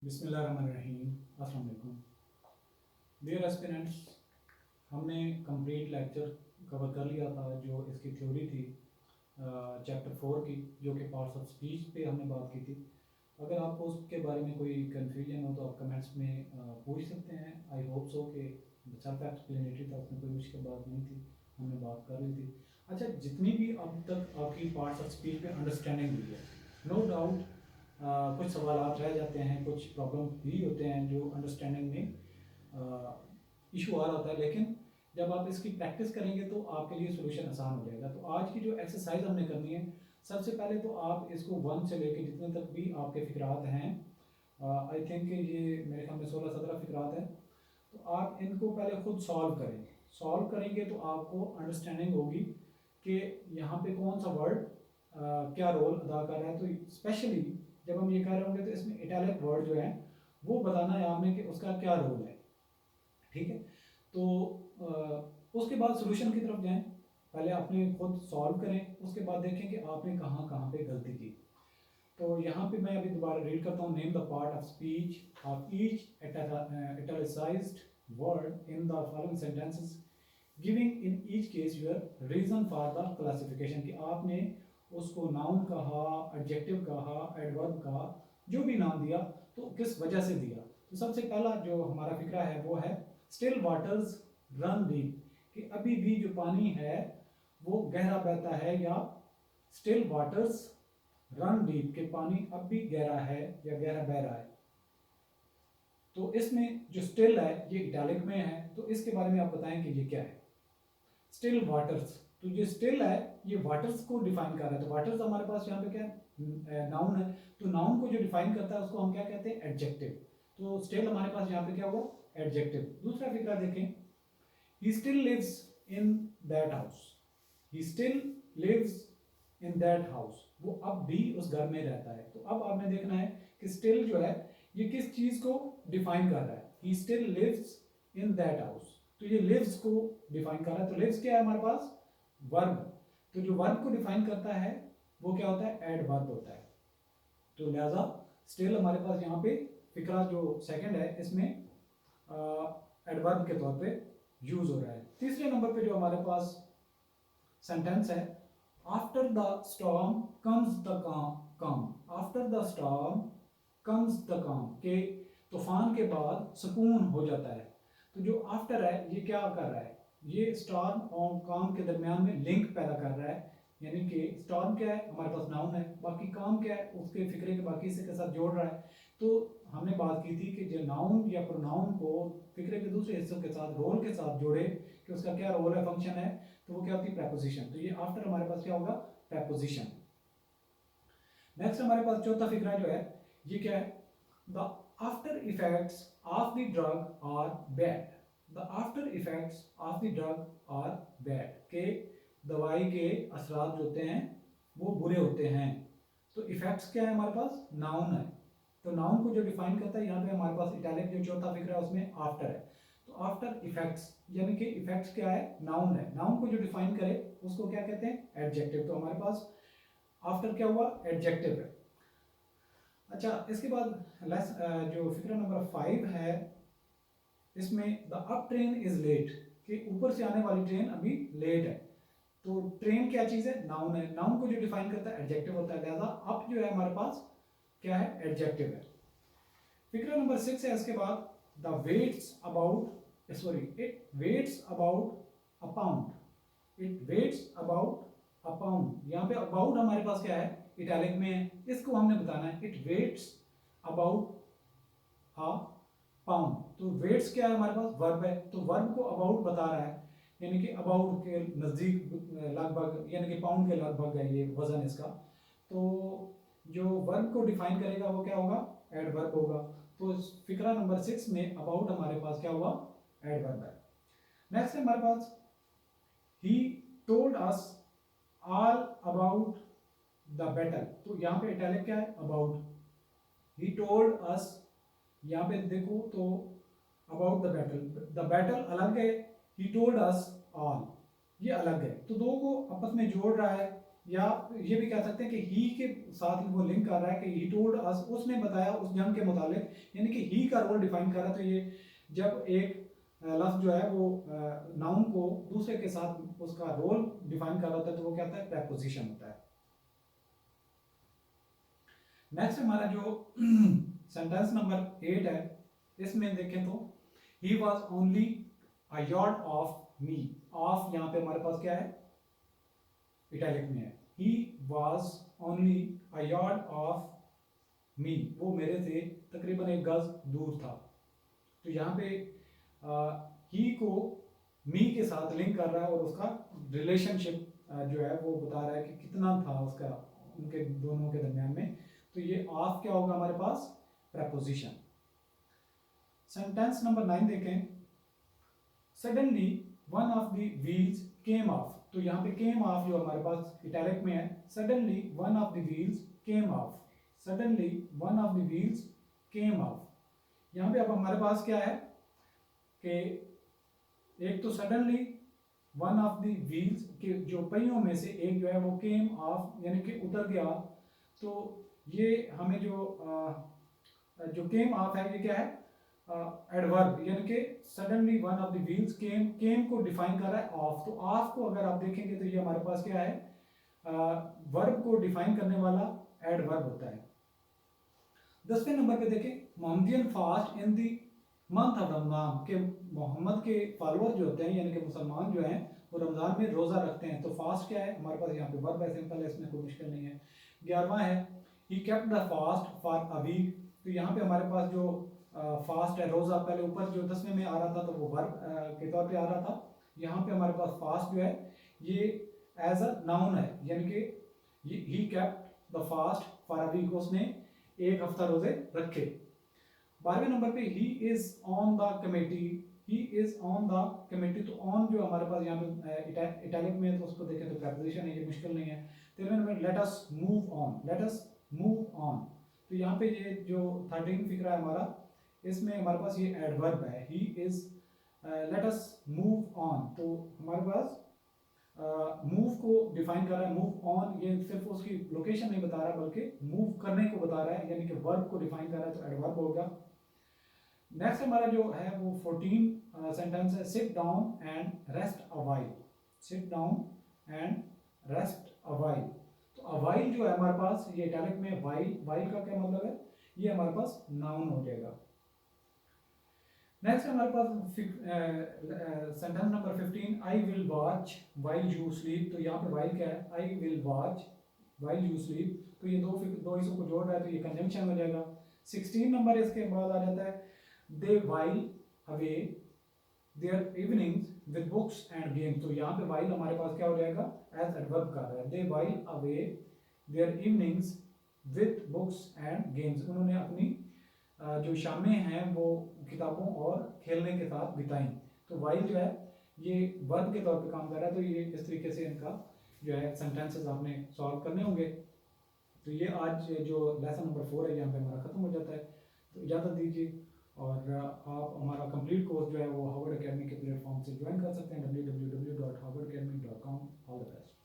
बिस्मिल्लाहिर्रहमानिर्रहीम। अस्सलाम वालेकुम डियर एस्पिरेंट्स, हमने कंप्लीट लेक्चर कवर कर लिया था जो इसकी थ्योरी थी चैप्टर 4 की, जो कि पार्ट्स ऑफ स्पीच पे हमने बात की थी। अगर आपको उसके बारे में कोई कन्फ्यूजन हो तो आप कमेंट्स में पूछ सकते हैं। आई होप सो कि सेल्फ एक्सप्लेनेटरी था, उसमें कोई मुश्किल बात नहीं थी, हमने बात कर ली थी। अच्छा, जितनी भी अब तक आपकी पार्ट्स ऑफ स्पीच पे अंडरस्टैंडिंग हुई है, नो डाउट कुछ सवालात रह जाते हैं, कुछ प्रॉब्लम भी होते हैं जो अंडरस्टैंडिंग में इशू आ रहा होता है, लेकिन जब आप इसकी प्रैक्टिस करेंगे तो आपके लिए सोल्यूशन आसान हो जाएगा। तो आज की जो एक्सरसाइज हमने करनी है, सबसे पहले तो आप इसको 1 से लेके जितने तक भी आपके फिक्रात हैं, आई थिंक ये मेरे ख्याल में 16-17 फिक्रात हैं, तो आप इनको पहले खुद सॉल्व करें। सॉल्व करेंगे तो आपको अंडरस्टैंडिंग होगी कि यहाँ पे कौन सा वर्ड क्या रोल अदा कर रहा है। तो स्पेशली जब हम ये कर रहे होंगे तो इसमें इटैलिक वर्ड जो है वो बताना है आपने कि उसका क्या रोल है। ठीक है, तो उसके बाद सोल्यूशन की तरफ जाएं। पहले आपने खुद सॉल्व करें, उसके बाद देखें कि आपने कहाँ कहाँ पे गलती की। तो यहाँ पे मैं अभी दोबारा रीड करता हूँ। Name the part of speech of each italicised word in the following sentences giving in each case your reason for the classification. कि आपने उसको नाउन कहा, एडजेक्टिव कहा, एडवर्ब कहा, जो भी नाम दिया तो किस वजह से दिया। तो सबसे पहला जो हमारा फिक्रा है वो है स्टिल वाटर्स रन डीप, कि अभी भी जो पानी है वो गहरा बहता है, या स्टिल वाटर्स रन डीप के पानी अब भी गहरा है या गहरा बह रहा है। तो इसमें जो स्टिल है ये इटैलिक में है, तो इसके बारे में आप बताएं कि ये क्या है। स्टिल वाटर्स, तो ये स्टिल है ये वाटर्स को डिफाइन कर रहा है। तो वाटर्स हमारे पास यहाँ पे क्या है, नाउन है। तो नाउन को जो डिफाइन करता है उसको हम क्या कहते हैं, एडजेक्टिव। तो स्टिल हमारे पास यहाँ पे क्या हुआ, एडजेक्टिव। दूसरा फिक्रा देखें, he still lives in that house. He still lives in that house, वो अब भी उस घर में रहता है। तो अब आपने देखना है कि स्टिल जो है ये किस चीज को डिफाइन कर रहा है। He still lives in that house, तो ये लिव्स को डिफाइन कर रहा है। तो लिव्स क्या है हमारे पास, वर्ब। तो जो वर्ब को डिफाइन करता है वो क्या होता है, एडवर्ब होता है। तो लिहाजा स्टिल हमारे पास यहाँ पे फिक्रा जो सेकंड है इसमें एडवर्ब के तौर पे यूज हो रहा है। तीसरे नंबर पे जो हमारे पास सेंटेंस है, after the storm comes the calm. After the storm comes the calm, के तूफान के बाद सुकून हो जाता है। तो जो आफ्टर है ये क्या कर रहा है, ये स्टॉर्म और काम के दरमियान में लिंक पैदा कर रहा है। यानी कि स्टॉर्म क्या है, हमारे पास नाउन है, बाकी काम क्या है उसके फिक्रे के बाकी हिस्से के साथ जोड़ रहा है। तो हमने बात की थी कि जो नाउन या प्रोनाउन को फिक्रे के दूसरे हिस्सों के साथ, रोल के साथ जोड़े कि उसका क्या रोल है, फंक्शन है, तो वो क्या होती है, प्रेपोजिशन। तो ये आफ्टर हमारे पास क्या होगा, प्रेपोजिशन। नेक्स्ट हमारे पास चौथा फिक्रा जो है ये क्या है, the after effects of the drug are bad. The after effects of the drug are bad, के दवाई के असरात जो होते हैं वो बुरे होते हैं। तो इफेक्ट्स क्या है हमारे पास, नाउन है। तो नाउन को जो डिफाइन करता है यहाँ पे हमारे पास इटैलिक जो चौथा फिक्रा है उसमें आफ्टर है। तो आफ्टर इफेक्ट्स, यानी कि इफेक्ट्स क्या है, नाउन है। नाउन को जो डिफाइन करे उसको क्या कहते हैं, एडजेक्टिव। तो हमारे पास आफ्टर क्या हुआ, एडजेक्टिव है। अच्छा, इसके बाद जो फिक्रा नंबर 5 है इसमें the up train is late, कि ऊपर से आने वाली ट्रेन अभी लेट है। तो ट्रेन क्या चीज है, नाउन है। नाउन को जो डिफाइन करता है एडजेक्टिव होता है, लिहाजा अप जो है हमारे पास क्या है, एडजेक्टिव है। फिक्रा नंबर 6 है इसके बाद, the weighs about, sorry, it weighs about a pound. It weighs about a pound, यहाँ पे अबाउट हमारे पास क्या है, इटैलिक में है, इसको हमने बताना है। It weighs about a pound. तो वेट्स क्या है हमारे पास, वर्ब है। तो वर्ब को अबाउट बता रहा है, यानी कि अबाउट के नज़दीक लगभग, यानी कि पाउंड के लगभग है ये वजन इसका। तो जो वर्ब को डिफाइन करेगा वो क्या होगा, एडवर्ब होगा। तो फिक्रा नंबर 6 में अबाउट हमारे पास क्या हुआ, एडवर्ब है। नेक्स्ट है हमारे पास, he told us all about the battle. तो यहाँ पे इटैलिक क्या है, अबाउट। ही टोल्ड अस, यहाँ पे देखो तो about the battle, the battle अलग है, ही टोल्ड अस ऑल ये अलग है। तो दो को आपस में जोड़ रहा है, या ये भी कह सकते हैं कि ही के साथ वो लिंक कर रहा है कि ही टोल्ड अस, उसने बताया उस जंग के मुतालिक, यानी कि ही का रोल डिफाइन कर रहा है। तो ये जब एक लफ्ज़ जो है वो नाउन को दूसरे के साथ उसका रोल डिफाइन कर रहा होता है तो वो क्या होता है, प्रेपोजिशन होता है। नेक्स्ट हमारा जो सेंटेंस नंबर 8 है, इसमें देखें तो he was only a yard of me. Of यहाँ पे हमारे पास क्या है, इटैलिक में है। He was only a yard of me, वो मेरे से तकरीबन 1 गज दूर था। तो यहाँ पे ही को मी के साथ लिंक कर रहा है और उसका रिलेशनशिप जो है वो बता रहा है कि कितना था उसका उनके दोनों के दरमियान में। तो ये ऑफ क्या होगा हमारे पास, प्रेपोजिशन। सेंटेंस नंबर 9 देखें, suddenly one of the wheels came of. तो यहाँ पे केम ऑफ जो हमारे पास इटैलिक में है, suddenly one of the wheels came of, suddenly one of the wheels came of. यहाँ पे अब हमारे पास क्या है कि एक तो suddenly one of the wheels के जो पहियों में से एक जो है वो केम ऑफ यानी कि उतर गया। तो ये हमें जो केम ऑफ है ये क्या है, एडवर्ब, यानी कि suddenly one of the wheels came, came को डिफाइन कर रहा है ऑफ। तो ऑफ को अगर आप देखेंगे तो ये हमारे पास क्या है, वर्ब को डिफाइन करने वाला एडवर्ब होता है। 10वें नंबर पे देखें, Mohammedan fast in the month of Ramzan, के मोहम्मद के फॉलोअर जो होते हैं यानी कि मुसलमान जो हैं वो रमज़ान में रोज़ा रखते हैं। तो फास्ट क्या है हमारे पास, यहाँ पे वर्ब है, सिंपल है, इसमें कोई मुश्किल नहीं है। 11वां है he kept the fast for a week. तो यहाँ पे हमारे पास जो फास्ट है, रोज़ा, पहले ऊपर जो 10वें में आ रहा था तो वो वर्ब के तौर पे आ रहा था। यहाँ पे हमारे पास फास्ट जो है ये एज अ नाउन है, यानी कि he kept the fast for a week, उसने 1 हफ्ता रोजे रखे। 12वें नंबर पे he is on the committee, he is on the committee. तो ऑन जो हमारे पास यहाँ पे इटैलिक में है तो उसको देखें तो प्रेपोजिशन है, ये मुश्किल नहीं है। 13वें number let us move on, let us move on. तो यहाँ पे ये जो 13 फिक्रा है हमारा, इसमें हमारे पास ये एडवर्ब है, he is late us move on. तो हमारे पास मूव को डिफाइन कर रहा है, मूव ऑन ये सिर्फ उसकी लोकेशन नहीं बता रहा बल्कि मूव करने को बता रहा है, यानी कि वर्ब को डिफाइन कर रहा है तो एडवर्ब होगा। नेक्स्ट हमारा जो है वो 14 सेंटेंस है, sit down and rest a while, sit down and rest a while. तो अ व्हाइल जो है हमारे पास ये इटैलिक में, व्हाइल, व्हाइल का क्या मतलब है, ये हमारे पास नाउन हो जाएगा। नेक्स्ट हमारे पास sentence number 15, I will watch while you sleep. तो यहाँ पे वाइल क्या है, I will watch while you sleep. तो ये दो हिस्सों को जोड़ रहा है तो ये कंजंक्शन हो जाएगा। 16 नंबर इसके बाद आ जाता है, they while away their evenings with books and games. तो यहाँ पे वाइल हमारे पास क्या हो जाएगा, एज एडवर्ब कर रहा है, they while away their evenings with books and games. उन्होंने अपनी जो शामें हैं वो किताबों और खेलने के साथ बिताई। तो वाइल जो है ये वर्ब के तौर पे काम कर रहा है। तो ये इस तरीके से इनका जो है सेंटेंसेस आपने सॉल्व करने होंगे। तो ये आज जो लेसन नंबर 4 है यहाँ पे हमारा ख़त्म हो जाता है। तो इजाज़त दीजिए और आप हमारा कंप्लीट कोर्स जो है वो हार्वर्ड अकेडमी के प्लेटफॉर्म से ज्वाइन कर सकते हैं, www.harvardacademy.com। All the best.